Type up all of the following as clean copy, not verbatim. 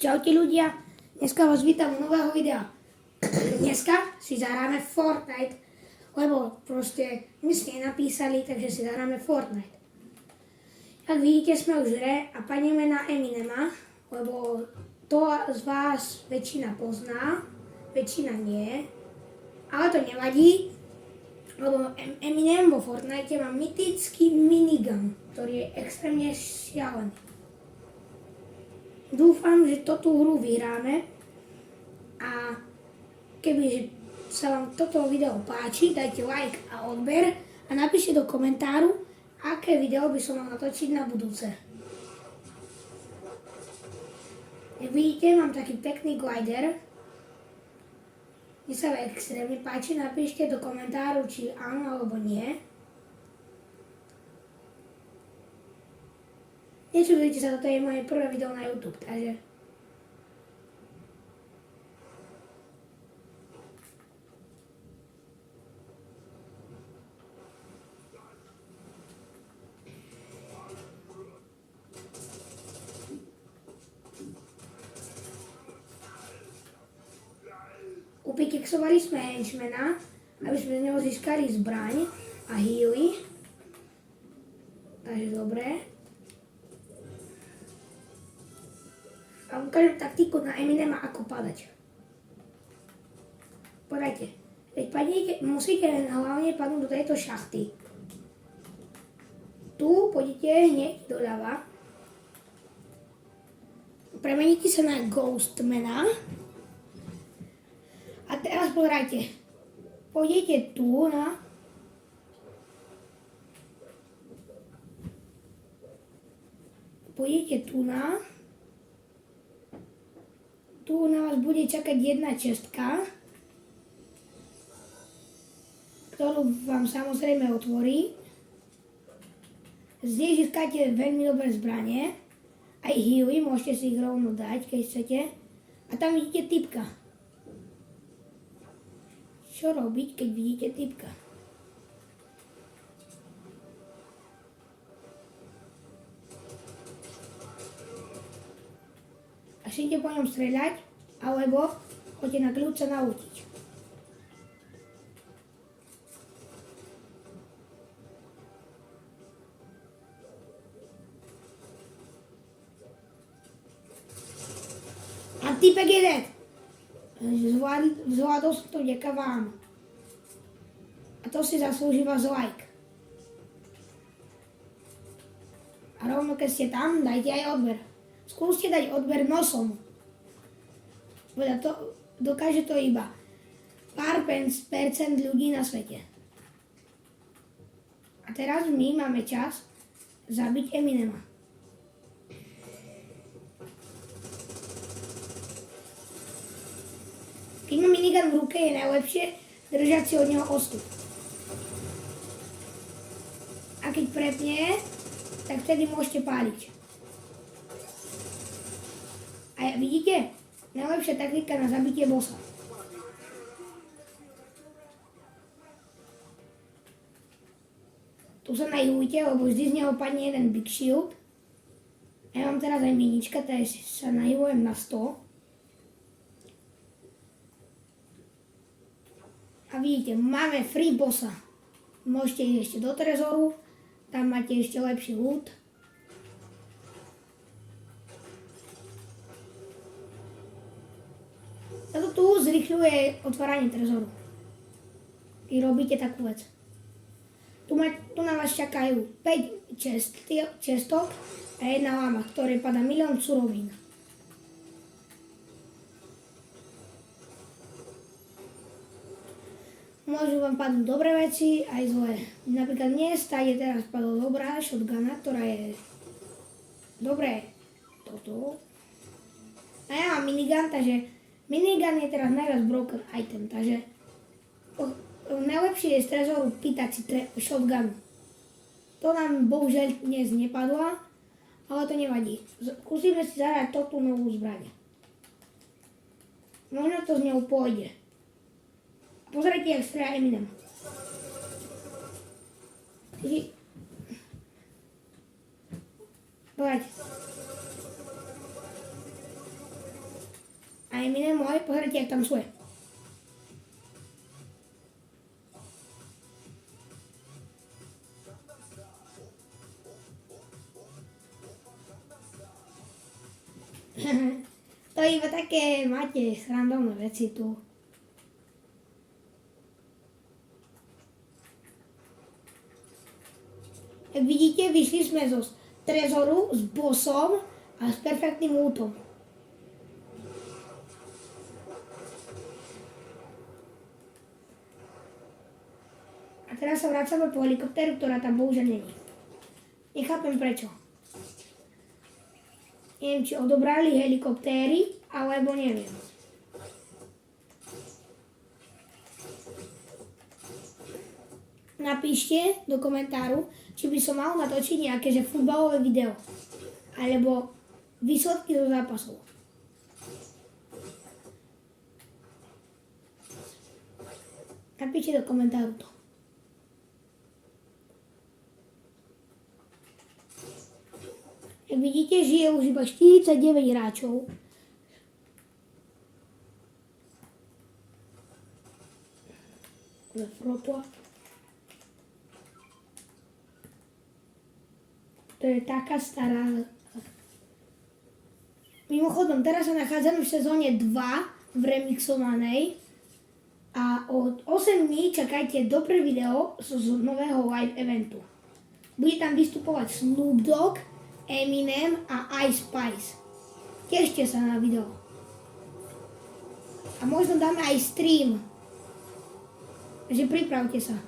Čaute ľudia, dneska vás vítam u nového videa. Dneska si zahráme Fortnite, lebo proste my ste napísali, takže si zahráme Fortnite. Jak vidíte, sme už v hre a padneme na Eminema, lebo to z vás väčšina pozná, väčšina nie, ale to nevadí, lebo Eminem vo Fortnite má mytický minigun, ktorý je extrémne šialený. Dúfam, že tú hru vyhráme a keby sa vám toto video páči, dajte like a odber a napíšte do komentáru, aké video by som mal natočiť na budúce. Jak vidíte, mám taký pekný glider. Mne sa extrémne páči, napíšte do komentáru, či áno alebo nie. Nečudujte sa, toto je moje prvé video na YouTube, takže... Upikeksovali sme henchmana, aby sme z neho získali zbraň a healy. Takže dobré. A ukážem taktiku na Eminema, ako padať. Podajte. Keď padnete, musíte hlavne padnúť do tejto šachty. Tu pôjdete hneď doľava. Premeníte sa na Ghostmana. A teraz pozerajte. Pôjdete tu na... Pôjdete tu na... Tu na vás bude čakať jedna čestka, ktorú vám samozrejme otvorí. Z nej získate veľmi dobré zbranie, aj healy, môžete si ich rovno dať, keď chcete. A tam vidíte typka. Čo robiť, keď vidíte typka? Začnite po ňom streľať, alebo choďte na kľúč sa nautiť. A typek je dead. Zvládol som to vďaka vám. A to si zaslúži váš like. A rovno keď ste tam, dajte aj odber. Skúste dať odber nosom. Dokáže to iba pár percent ľudí na svete. A teraz my máme čas zabiť Eminema. Keď má minigun v ruke, je najlepšie držať si od neho odstup. A keď prepne, tak vtedy môžete páliť. A vidíte? Najlepšia taktika na zabitie bossa. Tu sa najhujte, lebo vždy z neho padne jeden big shield. Ja mám teraz aj minička, takže sa nahivujem na 100. A vidíte, máme free bossa. Môžete ísť ešte do trezoru, tam máte ešte lepší loot. Toto tu zrýchľuje otváranie trezoru. I robíte takú vec. Tu na vás čakajú 5 čestok a jedna lama, ktoré padá milión surovín. Môžu vám padnúť dobré veci, aj zlé. Napríklad mne stále teraz padla dobrá shotguna, ktorá je dobré toto. A ja mám minigun, takže minigun je teraz najviac broken item, takže najlepšie je z trezoru pýtať si shotgun. To nám bohužiaľ dnes nepadlo, ale to nevadí. Skúsime si zahrať toto novú zbraň. Možno to z ňou pôjde. Pozrite, jak strieľa Eminem. Poď. Eminem, pozrite, jak tancuje. To iba také, máte srandovné veci tu. Jak vidíte, vyšli sme zo trezoru s bossom a s perfektným útom. A teraz sa vracame po helikoptéru, ktorá tam bohužiaľ není. Nechápem prečo. Neviem, či odobrali helikoptéry, alebo neviem. Napíšte do komentáru, či by som mal natočiť nejaké futbalové video. Alebo výsledky zo zápasov. Napíšte do komentáru to. Jak vidíte, žije už iba 49 hráčov. To je taká stará. Mimochodom, teraz sa nachádzame v sezóne 2 v remixovanej a od 8 dní čakajte dobré video z nového live eventu. Bude tam vystupovať Snoop Dogg, Eminem a Ice Spice. Tešte sa na video. A možno dáme aj stream. Takže pripravte sa.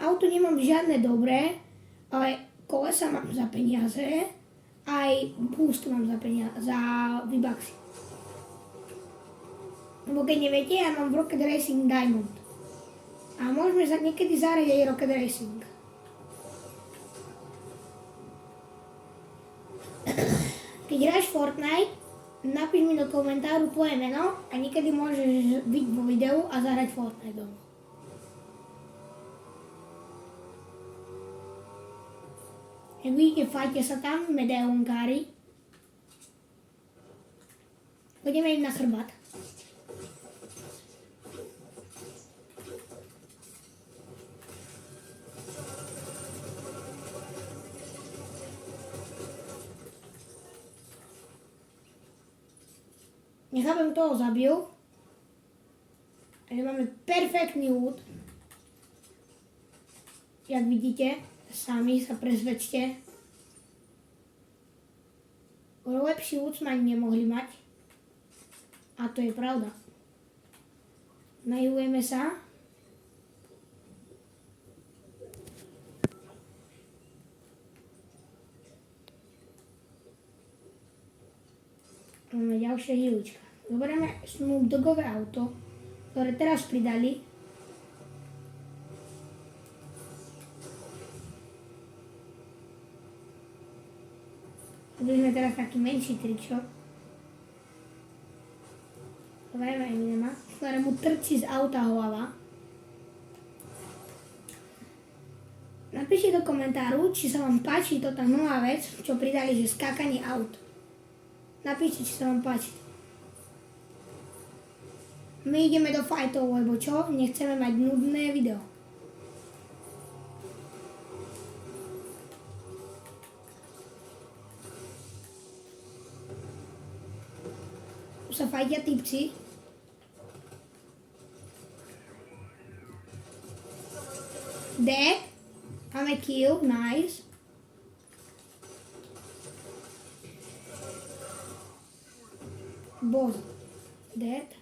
Auto nemám žiadne dobré, ale kolesa mám za peniaze, aj boost mám za peniaze, za V-Bucksy. Lebo keď neviete, ja mám v Rocket Racing Diamond. A môžeme niekedy zahrať aj Rocket Racing. Keď hráš Fortnite, napíš mi do komentáru tvoje meno a niekedy môžeš byť vo videu a zahrať Fortnite doma. Jak vidíte, fajte sa tam, medailonkári. Poďme im na chrbát. Nechápem, toho zabil. Ale máme perfektný út. Jak vidíte, sami sa presvedčte. Lepší út sme ani nemohli mať. A to je pravda. Najujeme sa. Máme ďalšia hýlička. Zoberieme Snoop Doggové auto, ktoré teraz pridali. Zoberieme teraz taký menší tričok. Zoberieme Eminema, ktorému trčí z auta hlava. Napíšte do komentáru, či sa vám páči toto nová vec, čo pridali, že skákanie aut. Napíšte, či sa vám páči. My ideme do fightov, lebo čo? Nechceme mať nudné video. Tu sa fajtia typci. Dead. Máme kill, nice. Boss. Dead.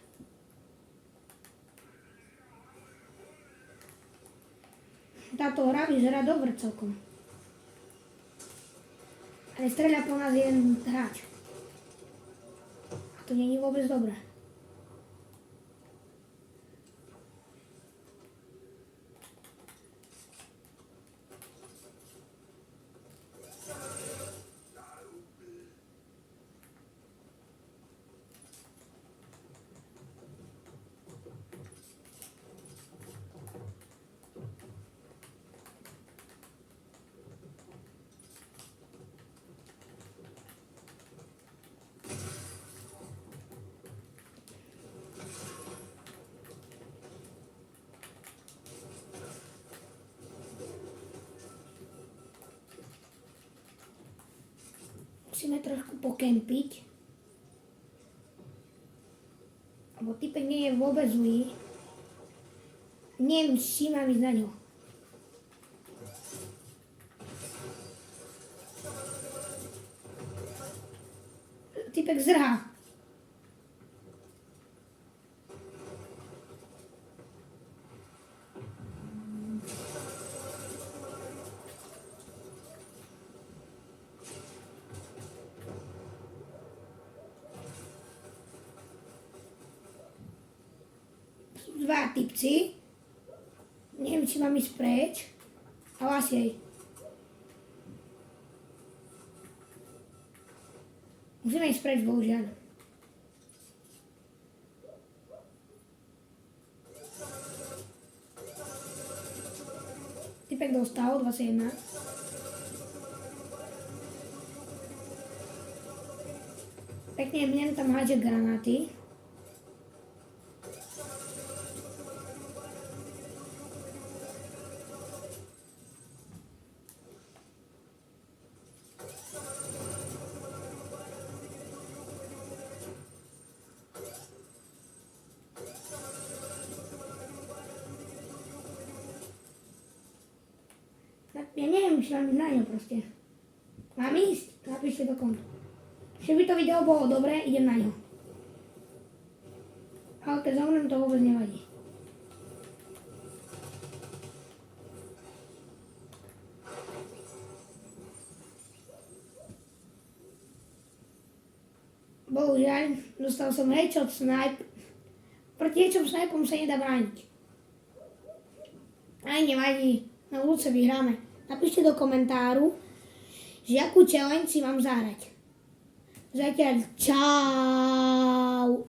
Táto hra vyzerá dobre celkom. Ale streľa po nás jeden hráč. A to nie je vôbec dobré. Musíme trošku pokempiť. Lebo typek nie je vôbec zlý. Neviem, s čím mám ísť na ňo. Typek zrhá. Dva typci. Neviem, či mám ísť preč. Ale asi aj. Musíme ísť preč, bohužiaľ. Typek dostal 21. Pekne mne tam hádže granáty. Ja neviem, či mám ísť na ňo proste. Mám ísť? Napíšte do konta. Že by to video bolo dobré, idem na ňo. Ale keď zomrem, to vôbec nevadí. Bohužiaľ, dostal som headshot snipe. Proti headshot snipom sa nedá brániť. Aj nevadí, na budúce vyhráme. Napíšte do komentáru, že akú challenge si mám zahrať. Zatiaľ čau.